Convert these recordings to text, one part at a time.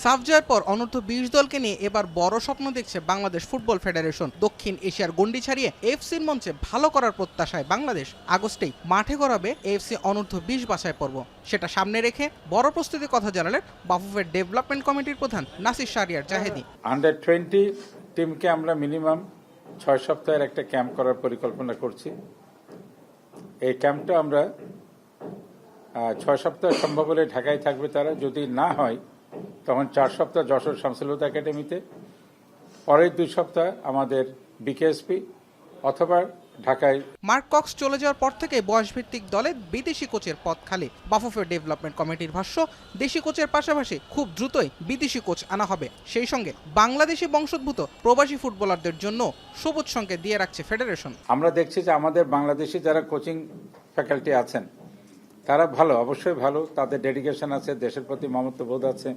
সাফ জয়ের পর অনূর্ধ্ব-20 দলকে নিয়ে এবার বড় স্বপ্ন দেখছে বাংলাদেশ ফুটবল ফেডারেশন। দক্ষিণ এশিয়ার গণ্ডি ছাড়িয়ে এএফসির মঞ্চে ভালো করার প্রত্যাশায় বাংলাদেশ আগস্টেই মাঠে গড়াবে এএফসি অনূর্ধ্ব-20 বাছাই পর্ব। সেটা সামনে রেখে বড় প্রস্তুতির কথা জানালেন বাফুফের ডেভেলপমেন্ট কমিটির প্রধান নাসির শাহরিয়ার জাহেদী। আন্ডার-20 টিমকে আমরা মিনিমাম 6 সপ্তাহের একটা ক্যাম্প করার পরিকল্পনা করছি। এই ক্যাম্পটা আমরা 6 সপ্তাহ সম্ভব হলে ঢাকায় থাকবে তারা, যদি না হয় তখন 4 সপ্তাহ যশোর শামসুল একাডেমিতে, পরের 2 সপ্তাহ আমাদের বিকেএসপি অথবা ঢাকায়। মার্ক কক্স চলে যাওয়ার পর থেকে বয়সভিত্তিক দলে বিদেশি কোচের পদ খালি। বাফুফের ডেভেলপমেন্ট কমিটির ভাষ্য, দেশি কোচের পাশাপাশি খুব দ্রুতই বিদেশি কোচ আনা হবে। সেই সঙ্গে বাংলাদেশি বংশোদ্ভূত প্রবাসী ফুটবলারদের জন্য সবুজ সংকেত দিয়ে রাখছে ফেডারেশন। আমরা দেখছি যে আমাদের বাংলাদেশি যারা কোচিং ফ্যাকাল্টি আছেন তারা ভালো, অবশ্যই ভালো, তাদের ডেডিকেশন আছে, দেশের প্রতি মমত্ববোধ আছে,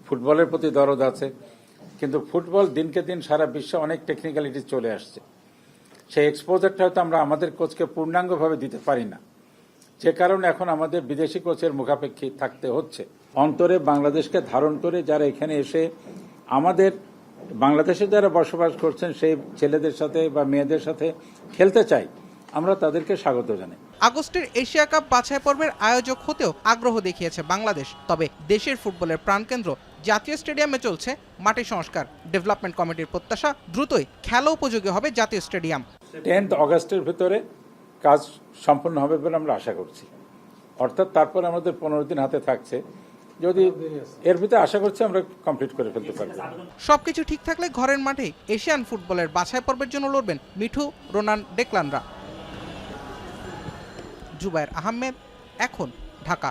ফুটবলের প্রতি দরদ আছে। কিন্তু ফুটবল দিনকে দিন সারা বিশ্বে অনেক টেকনিক্যালিটি চলে আসছে। সেই এক্সপোজারটা হয়তো আমরা আমাদের কোচকে পূর্ণাঙ্গভাবে দিতে পারি না, যে কারণে এখন আমাদের বিদেশি কোচের মুখাপেক্ষী থাকতে হচ্ছে। অন্তরে বাংলাদেশকে ধারণ করে যারা এখানে এসে আমাদের বাংলাদেশে যারা বসবাস করছেন সেই ছেলেদের সাথে বা মেয়েদের সাথে খেলতে চাই, আমরা তাদেরকে স্বাগত জানাই। আগস্টের এশিয়া কাপ বাছাই পর্বের আয়োজক হতেও আগ্রহ দেখিয়েছে বাংলাদেশ। তবে দেশের ফুটবলের প্রাণকেন্দ্র জাতীয় স্টেডিয়ামে চলছে মাটি সংস্কার। ডেভেলপমেন্ট কমিটির প্রত্যাশা, দ্রুতই খেলা উপযোগী হবে জাতীয় স্টেডিয়াম। 10 অগস্টের ভিতরে কাজ সম্পন্ন হবে বলে আমরা আশা করছি। অর্থাৎ তারপর আমাদের 15 দিন হাতে থাকছে, যদি এর ভিতরে আশা করছি আমরা কমপ্লিট করে ফেলতে পারবো। সবকিছু ঠিক থাকলে ঘরের মাঠেই এশিয়ান ফুটবলের বাছাই পর্বের জন্য লড়বেন মিঠু, রোনান, ডেকলানরা। জুবায়ের আহমেদ, এখন, ঢাকা।